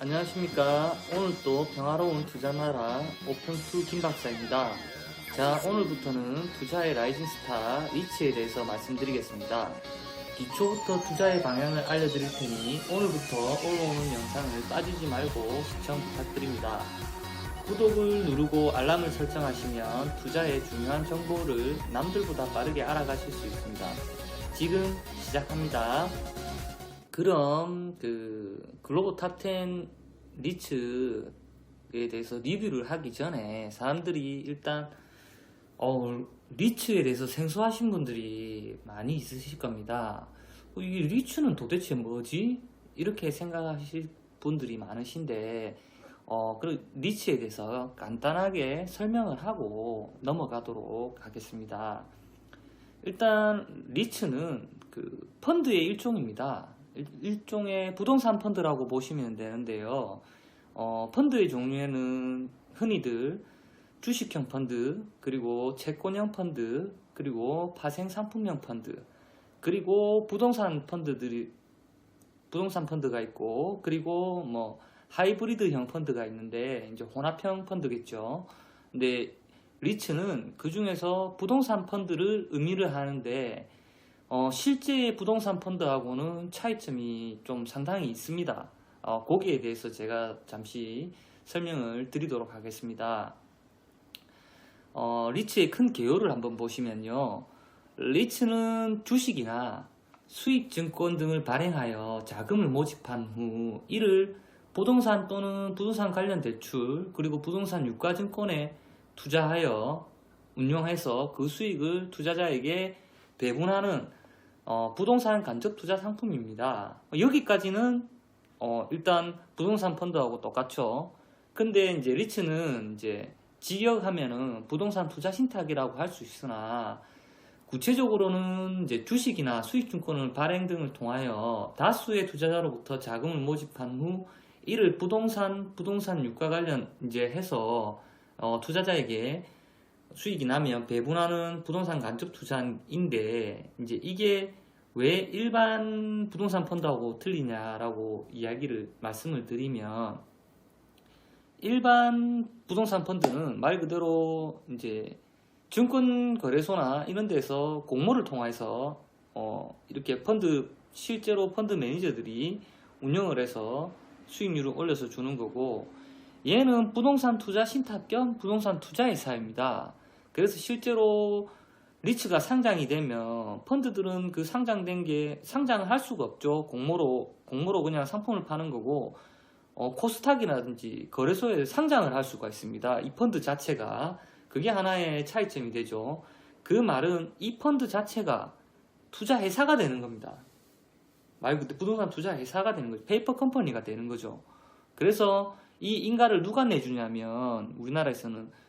안녕하십니까. 오늘도 평화로운 투자나라 오픈투 김박사입니다. 자, 오늘부터는 투자의 라이징 스타 리츠에 대해서 말씀드리겠습니다. 기초부터 투자의 방향을 알려드릴 테니 오늘부터 올라오는 영상을 빠지지 말고 시청 부탁드립니다. 구독을 누르고 알람을 설정하시면 투자의 중요한 정보를 남들보다 빠르게 알아가실 수 있습니다. 지금 시작합니다. 그럼 글로벌 탑10 리츠에 대해서 리뷰를 하기 전에 사람들이 일단 리츠에 대해서 생소하신 분들이 많이 있으실 겁니다. 이게 리츠는 도대체 뭐지? 이렇게 생각하실 분들이 많으신데 그 리츠에 대해서 간단하게 설명을 하고 넘어가도록 하겠습니다. 일단 리츠는 펀드의 일종입니다. 일종의 부동산 펀드라고 보시면 되는데요. 펀드의 종류에는 흔히들 주식형 펀드, 그리고 채권형 펀드, 그리고 파생상품형 펀드, 그리고 부동산 펀드가 있고, 그리고 하이브리드형 펀드가 있는데 이제 혼합형 펀드겠죠. 근데 리츠는 그 중에서 부동산 펀드를 의미를 하는데 실제 부동산 펀드하고는 차이점이 좀 상당히 있습니다. 거기에 대해서 제가 잠시 설명을 드리도록 하겠습니다. 리츠의 큰 개요를 한번 보시면요. 리츠는 주식이나 수익증권 등을 발행하여 자금을 모집한 후 이를 부동산 또는 부동산 관련 대출, 그리고 부동산 유가증권에 투자하여 운용해서 그 수익을 투자자에게 배분하는 부동산 간접 투자 상품입니다. 여기까지는 일단 부동산 펀드하고 똑같죠. 근데 이제 리츠는 이제 직역하면은 부동산 투자 신탁이라고 할 수 있으나 구체적으로는 이제 주식이나 수익증권을 발행 등을 통하여 다수의 투자자로부터 자금을 모집한 후 이를 부동산 유가 관련 이제 해서 투자자에게 수익이 나면 배분하는 부동산 간접 투자인데, 이제 이게 왜 일반 부동산 펀드하고 틀리냐라고 말씀을 드리면, 일반 부동산 펀드는 말 그대로 이제 증권거래소나 이런 데서 공모를 통해서 이렇게 실제로 펀드 매니저들이 운영을 해서 수익률을 올려서 주는 거고, 얘는 부동산 투자 신탁 겸 부동산 투자 회사입니다. 그래서 실제로 리츠가 상장이 되면 펀드들은 그 상장된 게 상장을 할 수가 없죠. 공모로 그냥 상품을 파는 거고, 코스닥이라든지 거래소에 상장을 할 수가 있습니다. 이 펀드 자체가. 그게 하나의 차이점이 되죠. 그 말은 이 펀드 자체가 투자 회사가 되는 겁니다. 말 그대로 부동산 투자 회사가 되는 거죠. 페이퍼 컴퍼니가 되는 거죠. 그래서 이 인가를 누가 내주냐면 우리나라에서는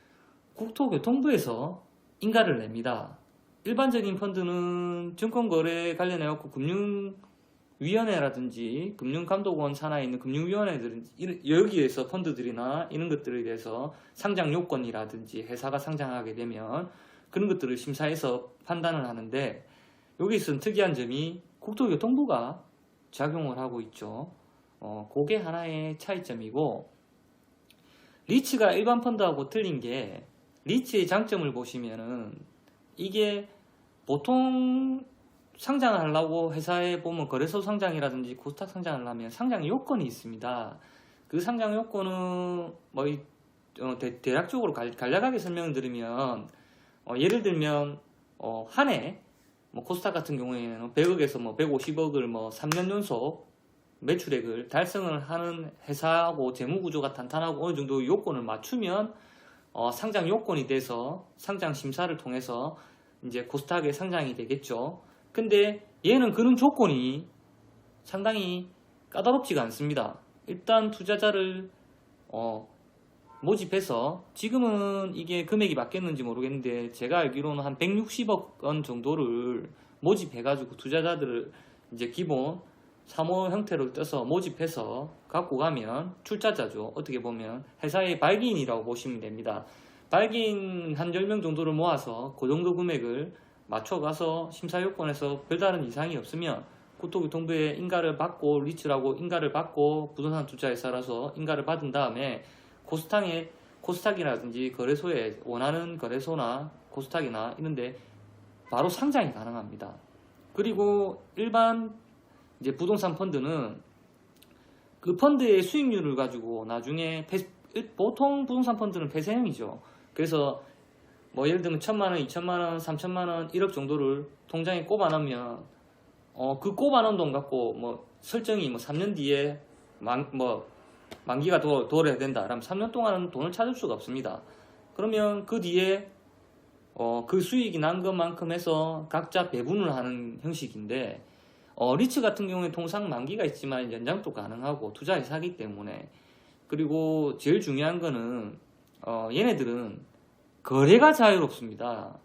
국토교통부에서 인가를 냅니다. 일반적인 펀드는 증권거래 관련해갖고 금융위원회라든지 금융감독원 산하에 있는 금융위원회들은 여기에서 펀드들이나 이런 것들에 대해서 상장 요건이라든지 회사가 상장하게 되면 그런 것들을 심사해서 판단을 하는데, 여기서는 특이한 점이 국토교통부가 작용을 하고 있죠. 그게 하나의 차이점이고, 리츠가 일반 펀드하고 틀린 게, 리츠의 장점을 보시면은 이게 보통 상장을 하려고 회사에 보면 거래소 상장이라든지 코스닥 상장을 하면 상장 요건이 있습니다. 그 상장 요건은 대략적으로 간략하게 설명을 드리면, 예를 들면 한 해 코스닥 같은 경우에는 100억에서 150억을 3년 연속 매출액을 달성을 하는 회사하고 재무구조가 탄탄하고 어느 정도 요건을 맞추면 상장 요건이 돼서 상장 심사를 통해서 이제 코스닥에 상장이 되겠죠. 근데 얘는 그런 조건이 상당히 까다롭지가 않습니다. 일단 투자자를 모집해서, 지금은 이게 금액이 바뀌었는지 모르겠는데 제가 알기로는 한 160억 원 정도를 모집해가지고 투자자들을 이제 기본 사모 형태로 떠서 모집해서 갖고 가면 출자자죠. 어떻게 보면 회사의 발기인이라고 보시면 됩니다. 발기인 한 10명 정도를 모아서 그 정도 금액을 맞춰가서 심사요건에서 별다른 이상이 없으면 국토교통부에 인가를 받고 리츠라고 인가를 받고 부동산 투자회사라서 인가를 받은 다음에 코스닥이라든지 거래소에 원하는 거래소나 코스닥이나 이런데 바로 상장이 가능합니다. 그리고 일반 이제 부동산 펀드는 그 펀드의 수익률을 가지고 나중에 보통 부동산 펀드는 폐쇄형이죠. 그래서 뭐 예를 들면 1,000만원, 2,000만원, 3,000만원, 1억 정도를 통장에 꼽아놓으면 그 꼽아놓은 돈 갖고 뭐 설정이 뭐 3년 뒤에 만기가 도래해야 된다. 그럼 3년 동안은 돈을 찾을 수가 없습니다. 그러면 그 뒤에 그 수익이 난 것만큼 해서 각자 배분을 하는 형식인데 리츠 같은 경우에 통상 만기가 있지만 연장도 가능하고 투자회사이기 때문에 그리고 제일 중요한 거는 얘네들은 거래가 자유롭습니다.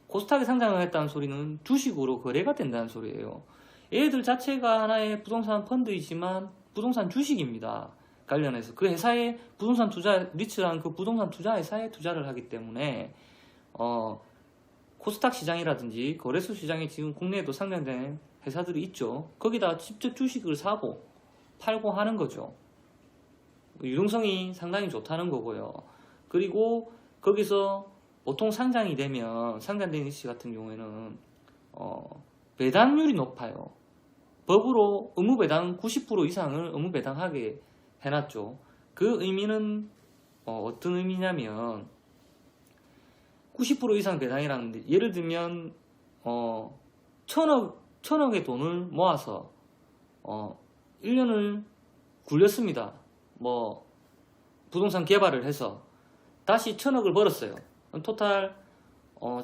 코스닥에 상장을 했다는 소리는 주식으로 거래가 된다는 소리예요. 얘들 자체가 하나의 부동산 펀드이지만 부동산 주식입니다. 관련해서 그 회사의 부동산 투자 리츠라는 그 부동산 투자 회사에 투자를 하기 때문에 코스닥 시장이라든지 거래소 시장에 지금 국내에도 상장된 회사들이 있죠. 거기다 직접 주식을 사고 팔고 하는 거죠. 유동성이 상당히 좋다는 거고요. 그리고 거기서 보통 상장이 되면 상장된 리츠 같은 경우에는 배당률이 높아요. 법으로 의무배당 90% 이상을 의무배당하게 해놨죠. 그 의미는 어떤 의미냐면 90% 이상 배당이라는데 예를 들면 천억의 돈을 모아서 1년을 굴렸습니다. 뭐 부동산 개발을 해서 다시 1,000억을 벌었어요. 토탈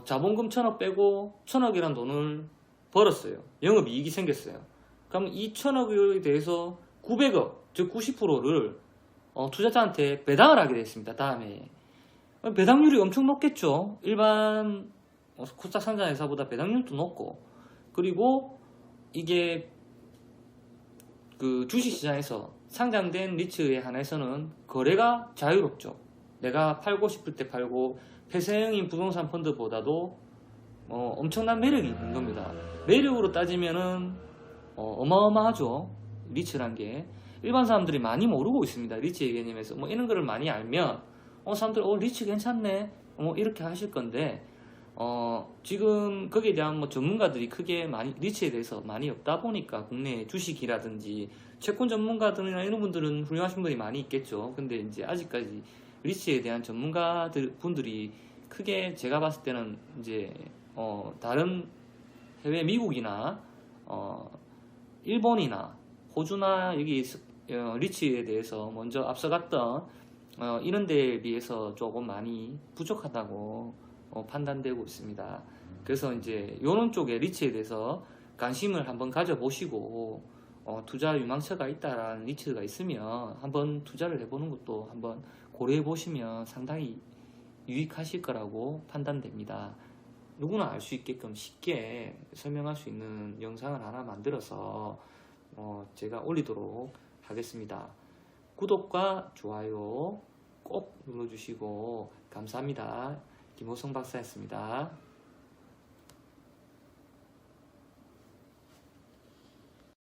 자본금 1,000억 빼고 1,000억이라는 돈을 벌었어요. 영업이익이 생겼어요. 그럼 이 1,000억에 대해서 900억, 즉 90%를 투자자한테 배당을 하게 됐습니다. 다음에 배당률이 엄청 높겠죠. 일반 코스닥 상장 회사보다 배당률도 높고 그리고 이게 그 주식시장에서 상장된 리츠에 한해서는 거래가 자유롭죠. 내가 팔고 싶을 때 팔고 폐쇄형인 부동산 펀드보다도 엄청난 매력이 있는 겁니다. 매력으로 따지면은 어마어마하죠. 리츠란 게 일반 사람들이 많이 모르고 있습니다. 리츠의 개념에서 뭐 이런 거를 많이 알면 사람들 리츠 괜찮네 이렇게 하실 건데 지금 거기에 대한 뭐 전문가들이 크게 많이 리츠에 대해서 많이 없다 보니까 국내 주식이라든지 채권 전문가들이나 이런 분들은 훌륭하신 분들이 많이 있겠죠. 근데 이제 아직까지 리츠에 대한 분들이 크게 제가 봤을 때는 이제 다른 해외 미국이나 일본이나 호주나 여기 리츠에 대해서 먼저 앞서갔던 이런 데에 비해서 조금 많이 부족하다고 판단되고 있습니다. 그래서 이제 이런 쪽에 리츠에 대해서 관심을 한번 가져보시고 투자 유망처가 있다라는 리츠가 있으면 한번 투자를 해보는 것도 한번 고려해 보시면 상당히 유익하실 거라고 판단됩니다. 누구나 알 수 있게끔 쉽게 설명할 수 있는 영상을 하나 만들어서 제가 올리도록 하겠습니다. 구독과 좋아요 꼭 눌러주시고 감사합니다. 김호성 박사였습니다.